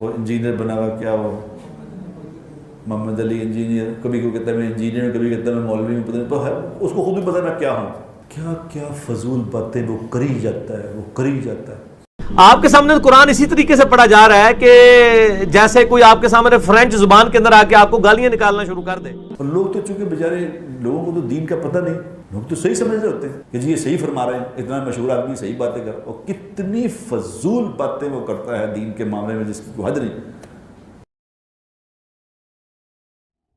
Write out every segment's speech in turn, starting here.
وہ انجینئر بنا ہوا، کیا وہ محمد علی انجینئر، کبھی کوئی کہتا ہے میں انجینئر، کبھی کہتا ہے میں مولوی ہوں، پتہ نہیں، تو ہے اس کو خود بھی پتہ میں کیا ہوں. کیا کیا فضول باتیں وہ کری جاتا ہے، وہ کری جاتا ہے. آپ کے سامنے قرآن اسی طریقے سے پڑھا جا رہا ہے کہ جیسے کوئی آپ کے سامنے فرینچ زبان کے اندر آ کے آپ کو گالیاں نکالنا شروع کر دے. اور لوگ تو چونکہ بیچارے لوگوں کو تو دین کا پتہ نہیں، لوگ تو صحیح سمجھ رہے ہوتے ہیں کہ جی یہ صحیح فرما رہے ہیں، اتنا مشہور آدمی صحیح باتیں کر، اور کتنی فضول باتیں وہ کرتا ہے دین کے معاملے میں جس کی کوئی حد نہیں.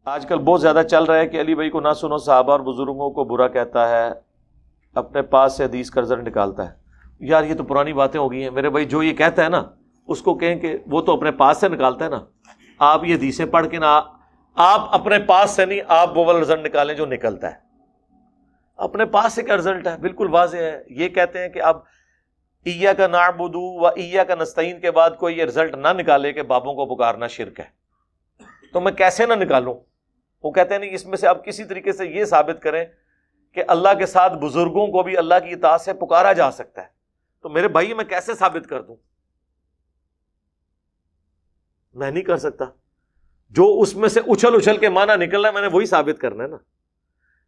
آج کل بہت زیادہ چل رہا ہے کہ علی بھائی کو نہ سنو، صحابہ اور بزرگوں کو برا کہتا ہے، اپنے پاس سے حدیث کا رزلٹ نکالتا ہے. یار یہ تو پرانی باتیں ہو گئی ہیں میرے بھائی. جو یہ کہتا ہے نا اس کو کہیں کہ وہ تو اپنے پاس سے نکالتا ہے نا، آپ یہ حدیثیں پڑھ کے نا، آپ اپنے پاس سے نہیں، آپ وہ والا رزلٹ نکالیں جو نکلتا ہے. اپنے پاس سے کیا رزلٹ ہے؟ بالکل واضح ہے. یہ کہتے ہیں کہ اب ایاک نعبد و ایاک نستعین کے بعد کوئی یہ رزلٹ نہ نکالے کہ بابوں کو پکارنا شرک ہے، تو میں کیسے نہ نکالوں؟ وہ کہتے ہیں نہیں، اس میں سے آپ کسی طریقے سے یہ ثابت کریں کہ اللہ کے ساتھ بزرگوں کو بھی اللہ کی اطاعت سے پکارا جا سکتا ہے. تو میرے بھائی میں کیسے ثابت کر دوں؟ میں نہیں کر سکتا. جو اس میں سے اچھل اچھل کے معنی نکل رہا ہے میں نے وہی ثابت کرنا ہے نا.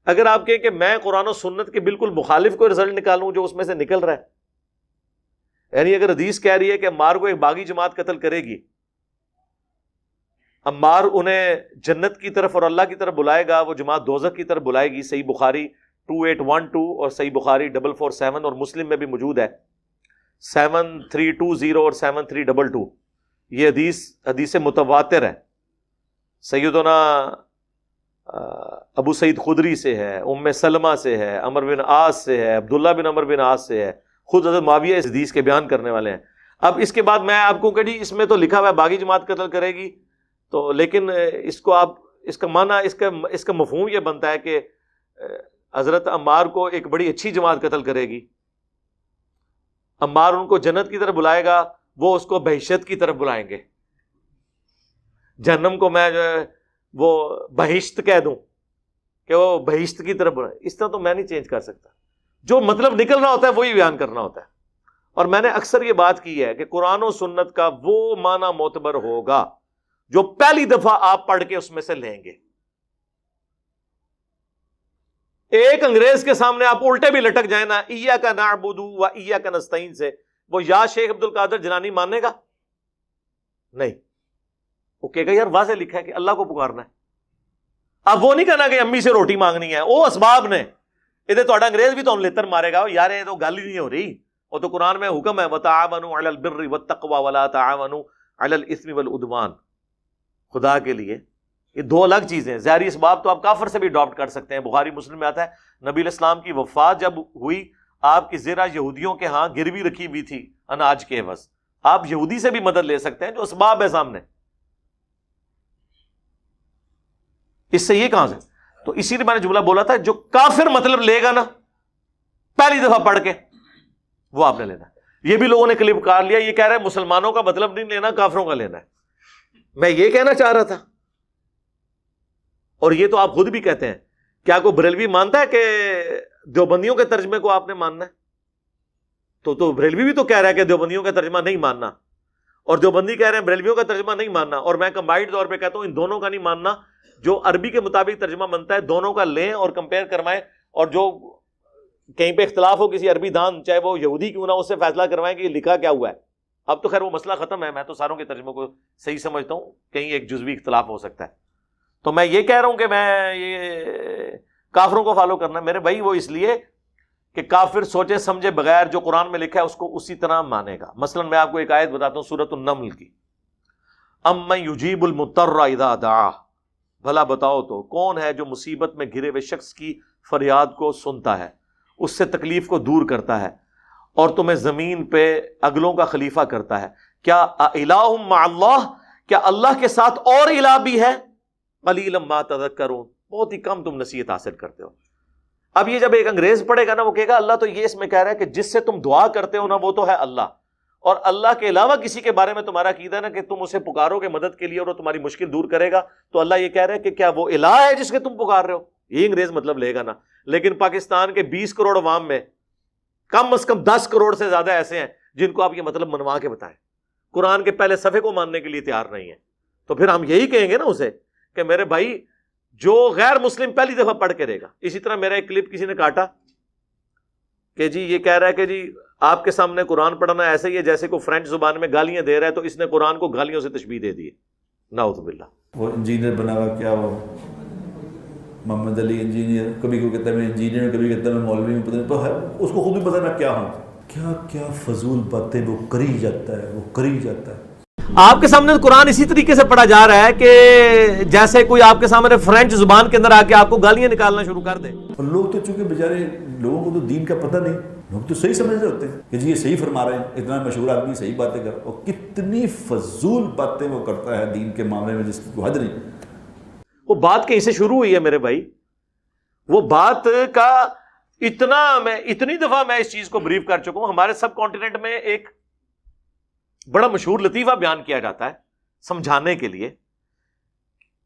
اگر آپ کہیں کہ میں قرآن و سنت کے بالکل مخالف کوئی رزلٹ نکالوں جو اس میں سے نکل رہا ہے، یعنی اگر حدیث کہہ رہی ہے کہ عمار کو ایک باغی جماعت قتل کرے گی، عمار انہیں جنت کی طرف اور اللہ کی طرف بلائے گا، وہ جماعت دوزخ کی طرف بلائے گی. صحیح بخاری 2812 اور صحیح بخاری 447 اور مسلم میں بھی موجود ہے 7320 اور 7322. یہ حدیث متواتر ہے. سیدنا ابو سعید خدری سے ہے، ام سلمہ سے ہے، عمر بن عاص سے ہے، عبداللہ بن عمر بن عاص سے ہے، خود حضرت معاویہ اس حدیث کے بیان کرنے والے ہیں. اب اس کے بعد میں آپ کو کہ جی اس میں تو لکھا ہوا ہے باغی جماعت قتل کرے گی، تو لیکن اس کو آپ اس کا معنی اس کا مفہوم یہ بنتا ہے کہ حضرت عمار کو ایک بڑی اچھی جماعت قتل کرے گی، عمار ان کو جنت کی طرف بلائے گا، وہ اس کو بہشت کی طرف بلائیں گے. جہنم کو میں جو ہے وہ بہشت کہہ دوں کہ وہ بہشت کی طرف بلائیں، اس طرح تو میں نہیں چینج کر سکتا. جو مطلب نکل رہا ہوتا ہے وہی بیان کرنا ہوتا ہے. اور میں نے اکثر یہ بات کی ہے کہ قرآن و سنت کا وہ معنی معتبر ہوگا جو پہلی دفعہ آپ پڑھ کے اس میں سے لیں گے. ایک انگریز کے سامنے آپ الٹے بھی لٹک جائیں نا، ایاک نعبد و ایاک نستعین سے، وہ یا شیخ عبد القادر جیلانی ماننے گا نہیں. وہ کہے گا یار واضح لکھا ہے کہ اللہ کو پکارنا ہے. اب وہ نہیں کہنا کہ امی سے روٹی مانگنی ہے، وہ اسباب نے ادھر تو انگریز بھی تو لتر مارے گا. یار یہ تو گل ہی نہیں ہو رہی. وہ تو قرآن میں حکم ہے وتعاونوا علی البر والتقوی ولا تعاونوا علی الاثم والعدوان. خدا کے لیے یہ دو الگ چیزیں ہیں. ظاہری اسباب تو آپ کافر سے بھی اڈاپٹ کر سکتے ہیں. بخاری مسلم میں آتا ہے نبی علیہ السلام کی وفات جب ہوئی، آپ کی زرہ یہودیوں کے ہاں گروی رکھی ہوئی تھی اناج کے عوض. آپ یہودی سے بھی مدد لے سکتے ہیں جو اسباب ہے سامنے. اس سے یہ کہاں سے؟ تو اسی لیے میں نے جملہ بولا تھا جو کافر مطلب لے گا نا پہلی دفعہ پڑھ کے، وہ آپ نے لینا ہے. یہ بھی لوگوں نے کلپ کار لیا، یہ کہہ رہے ہیں مسلمانوں کا مطلب نہیں لینا، کافروں کا لینا ہے. میں یہ کہنا چاہ رہا تھا. اور یہ تو آپ خود بھی کہتے ہیں. کیا کوئی بریلوی مانتا ہے کہ دیوبندیوں کے ترجمے کو آپ نے ماننا ہے؟ تو بریلوی بھی تو کہہ رہا ہے کہ دیوبندیوں کا ترجمہ نہیں ماننا، اور دیوبندی کہہ رہے ہیں بریلویوں کا ترجمہ نہیں ماننا. اور میں کمبائنڈ طور پہ کہتا ہوں ان دونوں کا نہیں ماننا. جو عربی کے مطابق ترجمہ بنتا ہے دونوں کا لیں اور کمپیئر کروائیں، اور جو کہیں پہ اختلاف ہو کسی عربی دان چاہے وہ یہودی کیوں نہ، اس سے فیصلہ کروائیں کہ یہ لکھا کیا ہوا ہے. اب تو خیر وہ مسئلہ ختم ہے. میں تو ساروں کے ترجموں کو صحیح سمجھتا ہوں، کہیں ایک جزوی اختلاف ہو سکتا ہے. تو میں یہ کہہ رہا ہوں کہ میں یہ کافروں کو فالو کرنا ہے میرے بھائی، وہ اس لیے کہ کافر سوچے سمجھے بغیر جو قرآن میں لکھا ہے اس کو اسی طرح مانے گا. مثلا میں آپ کو ایک آیت بتاتا ہوں سورۃ النمل کی، امن یجیب المضطر اذا دعاہ، بھلا بتاؤ تو کون ہے جو مصیبت میں گھرے ہوئے شخص کی فریاد کو سنتا ہے، اس سے تکلیف کو دور کرتا ہے، اور تمہیں زمین پہ اگلوں کا خلیفہ کرتا ہے. کیا الہ مع اللہ، کیا اللہ کے ساتھ اور الہ بھی ہے؟ قلیلا ما تذکرون، بہت ہی کم تم نصیحت حاصل کرتے ہو. اب یہ جب ایک انگریز پڑھے گا نا وہ کہے گا اللہ تو یہ اس میں کہہ رہا ہے کہ جس سے تم دعا کرتے ہو نا وہ تو ہے اللہ، اور اللہ کے علاوہ کسی کے بارے میں تمہارا عقیدہ ہے نا کہ تم اسے پکارو گے مدد کے لیے اور وہ تمہاری مشکل دور کرے گا، تو اللہ یہ کہہ رہا ہے کہ کیا وہ الہ ہے جس کے تم پکار رہے ہو؟ یہ انگریز مطلب لے گا نا. لیکن پاکستان کے 20 کروڑ عوام میں کم از کم 10 کروڑ سے زیادہ ایسے ہیں جن کو آپ یہ مطلب منوا کے بتائیں. قرآن کے پہلے صفحے کو ماننے کے لیے تیار نہیں ہے، تو پھر ہم یہی کہیں گے نا اسے کہ میرے بھائی جو غیر مسلم پہلی دفعہ پڑھ کے رہے گا. اسی طرح میرا ایک کلپ کسی نے کاٹا کہ جی یہ کہہ رہا ہے کہ جی آپ کے سامنے قرآن پڑھنا ایسے ہی ہے جیسے کوئی فرینچ زبان میں گالیاں دے رہا ہے، تو اس نے قرآن کو گالیوں سے تشبیہ دے دی ہے. نعوذ باللہ. وہ انجینئر بنا ہوا کیا وہ محمد علی انجینئر، کبھی کوئی کہتا ہے میں انجینئر ہوں، کبھی کہتا ہے میں مولوی ہوں، پتہ نہیں تو ہے اس کو خود بھی پتہ میں کیا ہوں. کیا کیا فضول باتیں وہ کری جاتا ہے، وہ کری جاتا ہے. آپ کے سامنے قرآن اسی طریقے سے پڑھا جا رہا ہے کہ جیسے کوئی آپ کے سامنے فرینچ زبان کے اندر آ کے آپ کو گالیاں نکالنا شروع کر دے. اور لوگ تو چونکہ بیچارے لوگوں کو تو دین کا پتہ نہیں، لوگ تو صحیح سمجھ رہے ہوتے ہیں کہ جی یہ صحیح فرما رہے ہیں، اتنا مشہور آدمی صحیح باتیں کر، اور کتنی فضول باتیں وہ کرتا ہے دین کے معاملے میں جس کی کوئی حد نہیں. وہ بات کہیں سے شروع ہوئی ہے میرے بھائی، وہ بات کا اتنی دفعہ میں اس چیز کو بریف کر چکا ہوں. ہمارے سب کانٹیننٹ میں ایک بڑا مشہور لطیفہ بیان کیا جاتا ہے سمجھانے کے لیے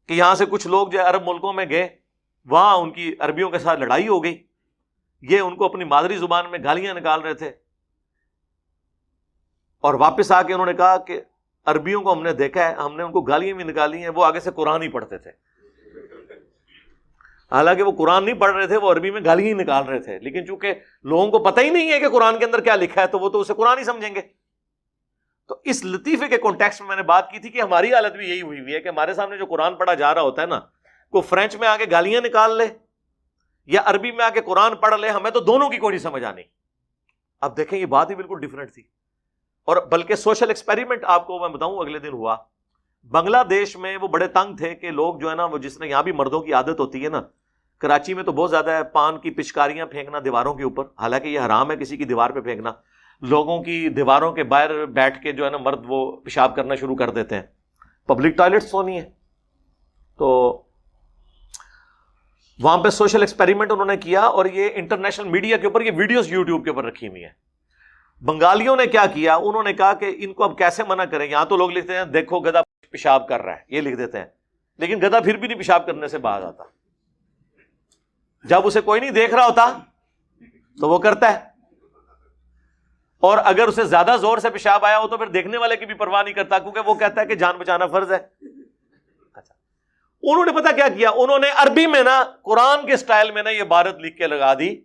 کہ یہاں سے کچھ لوگ جو عرب ملکوں میں گئے، وہاں ان کی عربیوں کے ساتھ لڑائی ہو گئی، یہ ان کو اپنی مادری زبان میں گالیاں نکال رہے تھے، اور واپس آ کے انہوں نے کہا کہ عربیوں کو ہم نے دیکھا ہے، ہم نے ان کو گالیاں بھی نکالی ہیں، وہ آگے سے قرآن ہی پڑھتے تھے. حالانکہ وہ قرآن نہیں پڑھ رہے تھے، وہ عربی میں گالیاں ہی نکال رہے تھے، لیکن چونکہ لوگوں کو پتہ ہی نہیں ہے کہ قرآن کے اندر کیا لکھا ہے تو وہ تو اسے قرآن ہی سمجھیں گے. تو اس لطیفے کے کانٹیکسٹ میں نے بات کی تھی کہ ہماری حالت بھی یہی ہوئی ہے کہ ہمارے سامنے جو قرآن پڑھا جا رہا ہوتا ہے نا، کوئی فرینچ میں آ کے گالیاں نکال لے یا عربی میں آ کے قرآن پڑھ لے، ہمیں تو دونوں کی کوئی نہیں سمجھ آنی. اب دیکھیں یہ بات ہی بالکل ڈیفرنٹ تھی. اور بلکہ سوشل ایکسپیریمنٹ آپ کو میں بتاؤں اگلے دن ہوا بنگلہ دیش میں. وہ بڑے تنگ تھے کہ لوگ جو ہے نا، وہ جس نے یہاں بھی مردوں کی عادت ہوتی ہے نا، کراچی میں تو بہت زیادہ ہے، پان کی پچکاریاں پھینکنا دیواروں کے اوپر، حالانکہ یہ حرام ہے کسی کی دیوار پہ پھینکنا. لوگوں کی دیواروں کے باہر بیٹھ کے جو ہے نا مرد وہ پیشاب کرنا شروع کر دیتے ہیں. پبلک ٹوائلٹس تو نہیں ہے. تو وہاں پہ سوشل ایکسپیریمنٹ انہوں نے کیا، اور یہ انٹرنیشنل میڈیا کے اوپر یہ ویڈیوز یوٹیوب کے اوپر رکھی ہوئی ہیں. بنگالیوں نے کیا کیا، انہوں نے کہا کہ ان کو اب کیسے منع کریں. یہاں تو لوگ لکھتے ہیں دیکھو گدھا پیشاب کر رہا ہے، یہ لکھ دیتے ہیں، لیکن گدھا پھر بھی نہیں پیشاب کرنے سے باز آتا. جب اسے کوئی نہیں دیکھ رہا ہوتا تو وہ کرتا ہے، اور اگر اسے زیادہ زور سے پیشاب آیا ہو تو پھر دیکھنے والے کی بھی پرواہ نہیں کرتا، کیونکہ وہ کہتا ہے کہ جان بچانا فرض ہے. اچھا، انہوں نے پتا کیا کیا، انہوں نے عربی میں نا قرآن کے سٹائل میں نا یہ عبارت لکھ کے لگا دی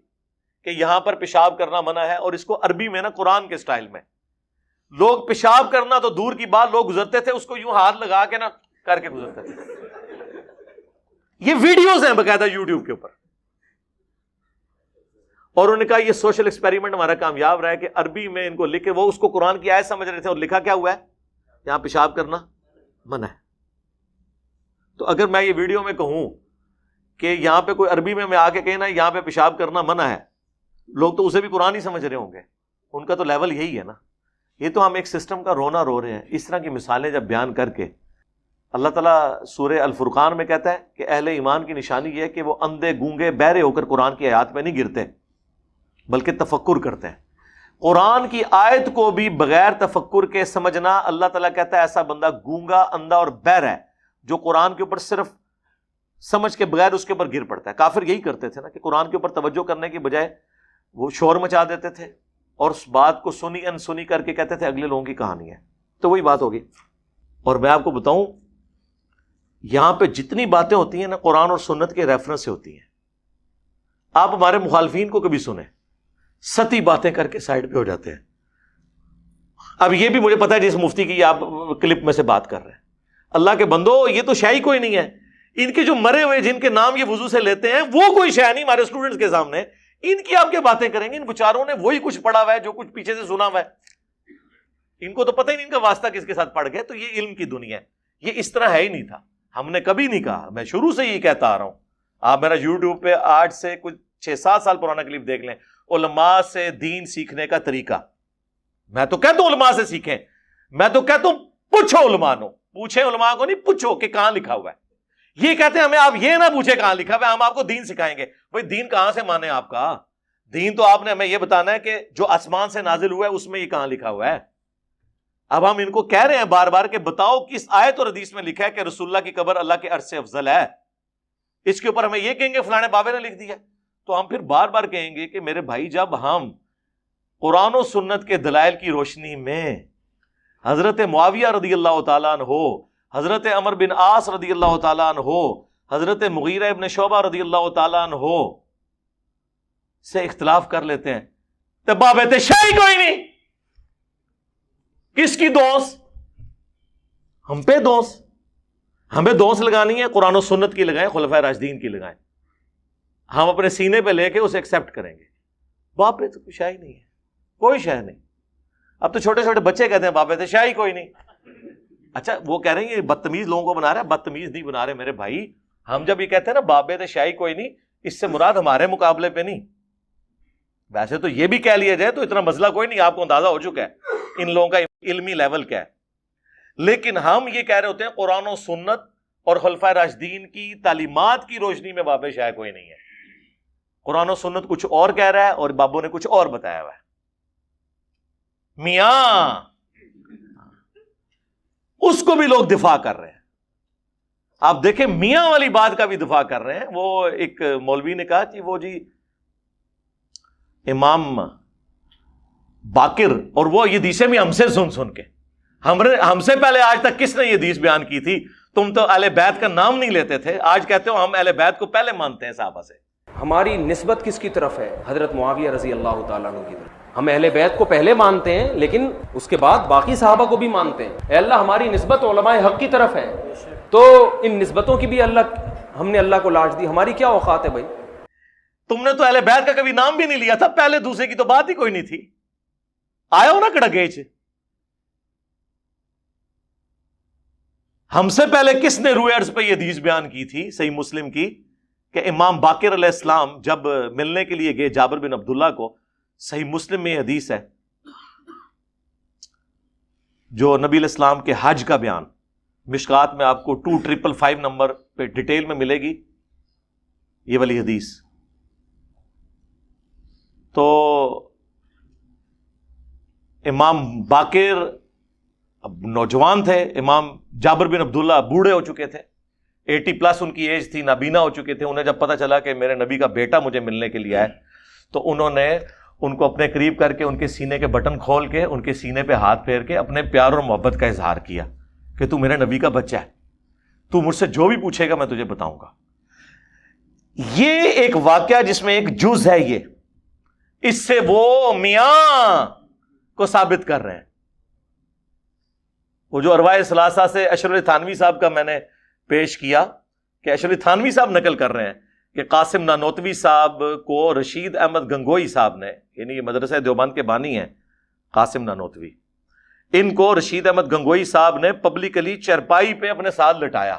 کہ یہاں پر پیشاب کرنا منع ہے، اور اس کو عربی میں نا قرآن کے سٹائل میں. لوگ پیشاب کرنا تو دور کی بات، لوگ گزرتے تھے اس کو یوں ہاتھ لگا کے نا کر کے گزرتے تھے. یہ ویڈیوز ہیں باقاعدہ یوٹیوب کے اوپر. اور انہوں نے کہا یہ سوشل ایکسپیریمنٹ ہمارا کامیاب رہا ہے کہ عربی میں ان کو لکھے، وہ اس کو قرآن کی آیت سمجھ رہے تھے، اور لکھا کیا ہوا ہے، یہاں پیشاب کرنا منع ہے. تو اگر میں یہ ویڈیو میں کہوں کہ یہاں پہ کوئی عربی میں آ کے کہنا یہاں پہ پیشاب کرنا منع ہے، لوگ تو اسے بھی قرآن ہی سمجھ رہے ہوں گے. ان کا تو لیول یہی ہے نا. یہ تو ہم ایک سسٹم کا رونا رو رہے ہیں. اس طرح کی مثالیں جب بیان کر کے اللہ تعالیٰ سورہ الفرقان میں کہتا ہے کہ اہل ایمان کی نشانی یہ ہے کہ وہ اندھے گونگے بہرے ہو کر قرآن کی آیات میں نہیں گرتے، بلکہ تفکر کرتے ہیں. قرآن کی آیت کو بھی بغیر تفکر کے سمجھنا، اللہ تعالیٰ کہتا ہے ایسا بندہ گونگا، اندھا اور بہر ہے جو قرآن کے اوپر صرف سمجھ کے بغیر اس کے اوپر گر پڑتا ہے. کافر یہی کرتے تھے نا کہ قرآن کے اوپر توجہ کرنے کی بجائے وہ شور مچا دیتے تھے، اور اس بات کو سنی انسنی کر کے کہتے تھے اگلے لوگوں کی کہانی ہے. تو وہی بات ہوگی. اور میں آپ کو بتاؤں یہاں پہ جتنی باتیں ہوتی ہیں نا قرآن اور سنت کے ریفرنس سے ہوتی ہیں. آپ ہمارے مخالفین کو کبھی سنیں، ستی باتیں کر کے سائڈ پہ ہو جاتے ہیں. اب یہ بھی مجھے پتا ہے جس مفتی کی آپ کلپ میں سے بات کر رہے ہیں، اللہ کے بندو یہ تو شے ہی کوئی نہیں ہے. ان کے جو مرے ہوئے جن کے نام یہ وضو سے لیتے ہیں وہ کوئی شے نہیں ہمارے اسٹوڈنٹس کے سامنے. ان کی آپ کیا باتیں کریں گے؟ ان بیچاروں نے وہی کچھ پڑھا ہوا ہے جو کچھ پیچھے سے سنا ہوا ہے. ان کو تو پتہ ہی نہیں ان کا واسطہ کس کے ساتھ پڑ گیا. تو یہ علم کی دنیا ہے، یہ اس طرح ہے ہی نہیں تھا. ہم نے کبھی نہیں کہا، میں شروع سے یہی کہتا آ رہا ہوں. آپ میرا یوٹیوب پہ آج سے کچھ 6-7 سال پرانا کلپ دیکھ لیں، علماء سے دین سیکھنے کا طریقہ. میں تو کہتا ہوں علماء سے سیکھیں، میں تو کہتا ہوں پوچھو علماء کو، پوچھیں علماء کو نہیں، پوچھو کہ کہاں لکھا ہوا ہے. یہ کہتے ہیں ہمیں آپ یہ نہ پوچھیں کہاں لکھا ہوا ہے، ہم آپ کو دین سکھائیں گے. بھائی دین کہاں سے مانے آپ کا؟ دین تو آپ نے ہمیں یہ بتانا ہے کہ جو آسمان سے نازل ہوا ہے اس میں یہ کہاں لکھا ہوا ہے. اب ہم ان کو کہہ رہے ہیں بار بار کہ بتاؤ کس آیت اور حدیث میں لکھا ہے کہ رسول اللہ کی قبر اللہ کے عرش سے افضل ہے. اس کے اوپر ہمیں یہ کہیں گے فلانے بابے نے لکھ دیا. تو ہم پھر بار بار کہیں گے کہ میرے بھائی جب ہم قرآن و سنت کے دلائل کی روشنی میں حضرت معاویہ رضی اللہ تعالیٰ عنہ، حضرت عمر بن عاص رضی اللہ تعالیٰ عنہ، حضرت مغیرہ ابن شعبہ رضی اللہ تعالیٰ عنہ سے اختلاف کر لیتے ہیں تو بابت شاہی کوئی نہیں. کس کی دوست؟ ہم پہ دوست. ہمیں دوست لگانی ہے قرآن و سنت کی لگائیں، خلفائے راشدین کی لگائیں. ہم اپنے سینے پہ لے کے اسے ایکسیپٹ کریں گے. باپ پہ تو کوئی شاہی نہیں ہے، کوئی شاہی نہیں. اب تو چھوٹے چھوٹے بچے کہتے ہیں باپ پہ تو شاہی کوئی نہیں. اچھا وہ کہہ رہے ہیں یہ بدتمیز لوگوں کو بنا رہا ہے. بدتمیز نہیں بنا رہے میرے بھائی. ہم جب یہ کہتے ہیں نا باپ پہ شاہی کوئی نہیں، اس سے مراد ہمارے مقابلے پہ نہیں. ویسے تو یہ بھی کہہ لیا جائے تو اتنا مسئلہ کوئی نہیں، آپ کو اندازہ ہو چکا ہے ان لوگوں کا علمی لیول کیا ہے. لیکن ہم یہ کہہ رہے ہوتے ہیں قرآن و سنت اور خلفائے راشدین کی تعلیمات کی روشنی میں باب شاہی کوئی نہیں ہے. قرآن و سنت کچھ اور کہہ رہا ہے اور بابوں نے کچھ اور بتایا ہوا ہے. میاں اس کو بھی لوگ دفاع کر رہے ہیں. آپ دیکھیں میاں والی بات کا بھی دفاع کر رہے ہیں. وہ ایک مولوی نے کہا کہ وہ جی امام باقر، اور وہ یہ حدیثیں بھی ہم سے سن کے ہم سے پہلے آج تک کس نے یہ حدیث بیان کی تھی؟ تم تو اہل بیت کا نام نہیں لیتے تھے، آج کہتے ہو ہم اہل بیت کو پہلے مانتے ہیں صحابہ سے. ہماری نسبت کس کی طرف ہے؟ حضرت معاویہ رضی اللہ تعالیٰ عنہ کی طرف. ہم اہل بیت کو پہلے مانتے ہیں لیکن اس کے بعد باقی صحابہ کو بھی مانتے ہیں. اے اللہ ہماری نسبت علماء حق کی طرف ہے، تو ان نسبتوں کی بھی ہم نے اللہ کو لاج دی. ہماری کیا اوقات ہے بھائی؟ تم نے تو اہل بیت کا کبھی نام بھی نہیں لیا تھا، پہلے دوسرے کی تو بات ہی کوئی نہیں تھی. آیا ہو نا کڑگیچ. ہم سے پہلے کس نے روئے عرض پہ یہ حدیث بیان کی تھی صحیح مسلم کی کہ امام باقر علیہ السلام جب ملنے کے لیے گئے جابر بن عبداللہ کو؟ صحیح مسلم میں یہ حدیث ہے جو نبی علیہ السلام کے حج کا بیان، مشکات میں آپ کو 2555 نمبر پہ ڈیٹیل میں ملے گی یہ والی حدیث. تو امام باقر اب نوجوان تھے، امام جابر بن عبداللہ بوڑھے ہو چکے تھے، 80+ ان کی ایج تھی، نابینا ہو چکے تھے. انہیں جب پتہ چلا کہ میرے نبی کا بیٹا مجھے ملنے کے لیے آئے تو انہوں نے ان کو اپنے قریب کر کے ان کے سینے کے بٹن کھول کے ان کے سینے پہ ہاتھ پھیر کے اپنے پیار اور محبت کا اظہار کیا کہ تو میرے نبی کا بچہ ہے، تو مجھ سے جو بھی پوچھے گا میں تجھے بتاؤں گا. یہ ایک واقعہ جس میں ایک جز ہے، یہ اس سے وہ میاں کو ثابت کر رہے ہیں. وہ جو ارواح ثلاثہ سے اشرف علی تھانوی صاحب کا میں نے پیش کیا کہ اشرف علی تھانوی صاحب نقل کر رہے ہیں کہ قاسم نانوتوی صاحب کو رشید احمد گنگوئی صاحب نے، یعنی یہ مدرسہ دیوبند کے بانی ہیں قاسم نانوتوی، ان کو رشید احمد گنگوئی صاحب نے پبلکلی چرپائی پہ اپنے ساتھ لٹایا.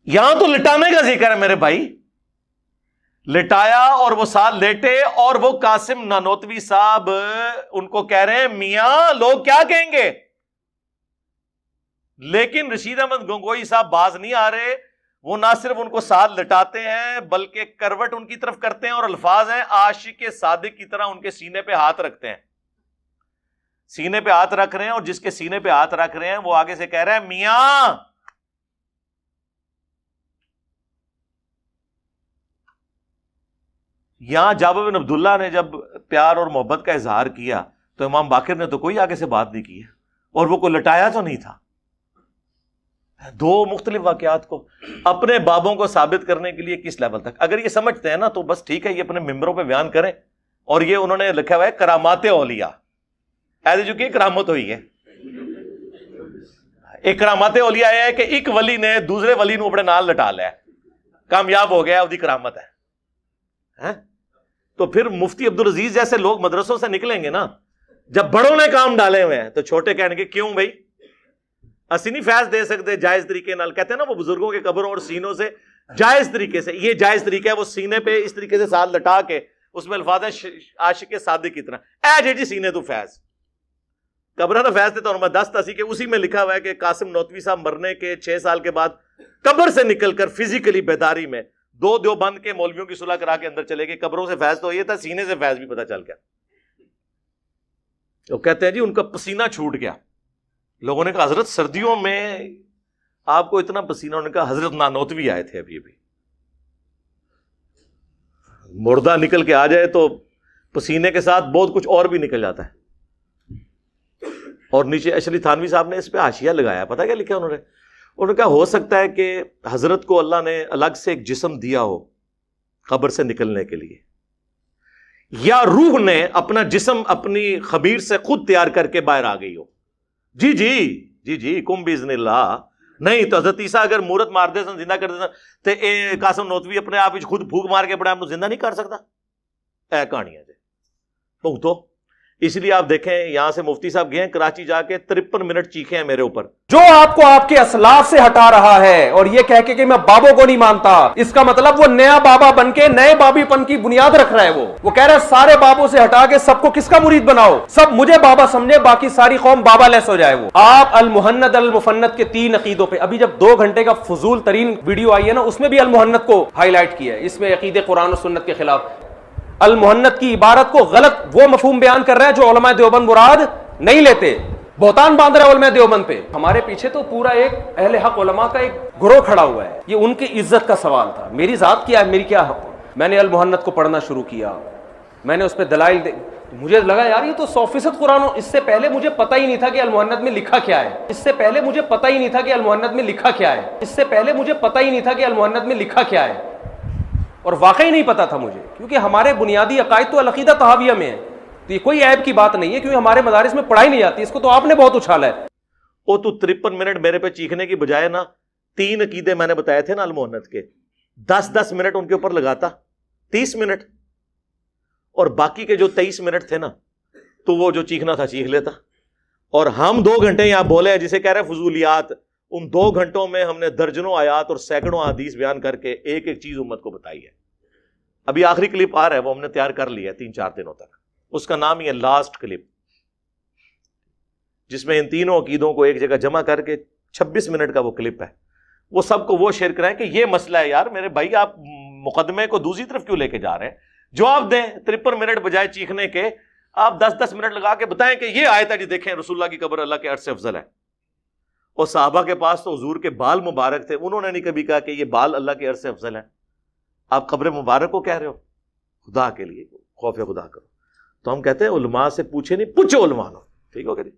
یہاں تو لٹانے کا ذکر ہے میرے بھائی، لٹایا اور وہ ساتھ لیٹے، اور وہ قاسم نانوتوی صاحب ان کو کہہ رہے ہیں میاں لوگ کیا کہیں گے. لیکن رشید احمد گنگوئی صاحب باز نہیں آ رہے. وہ نہ صرف ان کو ساتھ لٹاتے ہیں بلکہ کروٹ ان کی طرف کرتے ہیں، اور الفاظ ہیں عاشق صادق کی طرح ان کے سینے پہ ہاتھ رکھتے ہیں. سینے پہ ہاتھ رکھ رہے ہیں، اور جس کے سینے پہ ہاتھ رکھ رہے ہیں وہ آگے سے کہہ رہے ہیں میاں. یہاں جابر بن عبداللہ نے جب پیار اور محبت کا اظہار کیا تو امام باقر نے تو کوئی آگے سے بات نہیں کی ہے، اور وہ کوئی لٹایا تو نہیں تھا. دو مختلف واقعات کو اپنے بابوں کو ثابت کرنے کے لیے کس لیول تک اگر یہ سمجھتے ہیں نا تو بس ٹھیک ہے، یہ اپنے ممبروں پہ بیان کریں. اور یہ انہوں نے لکھا ہوا ہے کرامات اولیاء، ایسے جو کہ کرامت ہوئی ہے. ایک کرامات اولیاء ہے کہ ایک ولی نے دوسرے ولی نو اپنے نال لٹا لیا، کامیاب ہو گیا، وہ کرامت ہے. تو پھر مفتی عبدالعزیز جیسے لوگ مدرسوں سے نکلیں گے نا، جب بڑوں نے کام ڈالے ہوئے ہیں تو چھوٹے کہنے کے کیوں بھائی اسی نہیں فیض دے سکتے جائز طریقے نال. کہتے ہیں نا وہ بزرگوں کے قبروں اور سینوں سے جائز طریقے سے، یہ جائز طریقہ ہے، وہ سینے پہ اس طریقے سے ساتھ لٹا کے اس میں الفاظ ہے عاشق صادق کی طرح اے جی سینے تو فیض قبرہ تو فیض تھے. تو میں 10 تسی کے اسی میں لکھا ہوا ہے کہ قاسم نوتوی صاحب مرنے کے 6 سال کے بعد قبر سے نکل کر فزیکلی بیداری میں 2 دیوبند کے مولویوں کی صلح کرا کے اندر چلے گئے. قبروں سے فیض تو یہ تھا، سینے سے فیض بھی پتہ چل گیا. تو کہتے ہیں جی ان کا پسینہ چھوٹ گیا. لوگوں نے کہا حضرت سردیوں میں آپ کو اتنا پسینہ؟ انہوں نے کہا حضرت نانوتوی آئے تھے ابھی مردہ نکل کے آ جائے تو پسینے کے ساتھ بہت کچھ اور بھی نکل جاتا ہے. اور نیچے اشری تھانوی صاحب نے اس پہ حاشیہ لگایا, پتہ کیا لکھا انہوں نے کہا ہو سکتا ہے کہ حضرت کو اللہ نے الگ سے ایک جسم دیا ہو قبر سے نکلنے کے لیے, یا روح نے اپنا جسم اپنی خبیر سے خود تیار کر کے باہر آ گئی ہو. جی جی جی جی کم باذن اللہ. نہیں تو حضرت عیسیٰ اگر مورت مار دے سن زندہ کر دے سن تو اے قاسم نوتوی اپنے آپ خود پھونک مار کے بڑا ہم زندہ نہیں کر سکتا. اے کہانیاں جی بہتو. اس لیے آپ دیکھیں یہاں سے مفتی صاحب گئے ہیں کراچی جا کے 53 منٹ چیخے ہیں میرے اوپر. جو آپ کو آپ کے اسلاف سے ہٹا رہا ہے اور یہ کہہ کے کہ میں بابوں کو نہیں مانتا, اس کا مطلب وہ نیا بابا بن کے نئے بابی پن کی بنیاد رکھ رہا ہے. وہ کہہ رہا ہے سارے بابوں سے ہٹا کے سب کو کس کا مرید بناؤ, سب مجھے بابا سمجھے, باقی ساری قوم بابا لیس ہو جائے. وہ آپ المحند المفند کے 3 عقیدوں پہ ابھی جب 2 گھنٹے کا فضول ترین ویڈیو آئی ہے نا, اس میں بھی المحند کو ہائی لائٹ کیا ہے. اس میں عقیدے قرآن و سنت کے خلاف المحند کی عبارت کو غلط وہ مفہوم بیان کر رہا ہے جو علماء دیوبند مراد نہیں لیتے. بہتان باندھ رہا ہے علماء دیوبند پہ. ہمارے پیچھے تو پورا ایک اہل حق علماء کا ایک گروہ کھڑا ہوا ہے. یہ ان کی عزت کا سوال تھا. میری ذات کیا ہے, میری کیا حق. میں نے المحند کو پڑھنا شروع کیا, میں نے اس پہ دلائل مجھے لگا یار یہ تو 100% قرآن. اس سے پہلے مجھے پتہ ہی نہیں تھا کہ المحند میں لکھا کیا ہے. اس سے پہلے مجھے پتہ ہی نہیں تھا کہ المحند میں لکھا کیا ہے. اس سے پہلے مجھے پتہ ہی نہیں تھا کہ المحند میں لکھا کیا ہے. اور واقعی نہیں پتا تھا مجھے, کیونکہ ہمارے بنیادی عقائد تو العقیدہ طحاویہ میں ہے. تو یہ کوئی عیب کی بات نہیں ہے, کیونکہ ہمارے مدارس میں پڑھائی نہیں جاتی. اس کو تو آپ نے بہت اچھالا ہے. وہ تو 53 منٹ میرے پہ چیخنے کی بجائے نا 3 عقیدے میں نے بتائے تھے نا المحند کے, 10 منٹ ان کے اوپر لگاتا, 30 منٹ, اور باقی کے جو 23 منٹ تھے نا تو وہ جو چیخنا تھا چیخ لیتا. اور ہم 2 گھنٹے یہاں بولے ہیں جسے کہہ رہے ہیں فضولیات. ان 2 گھنٹوں میں ہم نے درجنوں آیات اور سینکڑوں حدیث بیان کر کے ایک ایک چیز امت کو بتائی ہے. ابھی آخری کلپ آ رہا ہے, وہ ہم نے تیار کر لیا ہے 3-4 دنوں تک. اس کا نام ہی ہے لاسٹ کلپ, جس میں ان تینوں عقیدوں کو ایک جگہ جمع کر کے 26 منٹ کا وہ کلپ ہے. وہ سب کو وہ شیئر کرائیں کہ یہ مسئلہ ہے یار میرے بھائی, آپ مقدمے کو دوسری طرف کیوں لے کے جا رہے ہیں. جواب دیں 53 منٹ بجائے چیخنے کے. آپ 10 منٹ لگا کے بتائیں کہ یہ آیت ہے جی دیکھیں رسول اللہ کی قبر اللہ کے عرش سے افضل ہے. اور صحابہ کے پاس تو حضور کے بال مبارک تھے, انہوں نے نہیں کبھی کہا کہ یہ بال اللہ کے عرش سے افضل ہے. آپ قبر مبارک کو کہہ رہے ہو. خدا کے لیے خوف خدا کرو. تو ہم کہتے ہیں علماء سے پوچھے نہیں, پوچھو علماء. ٹھیک ہو گیا جی.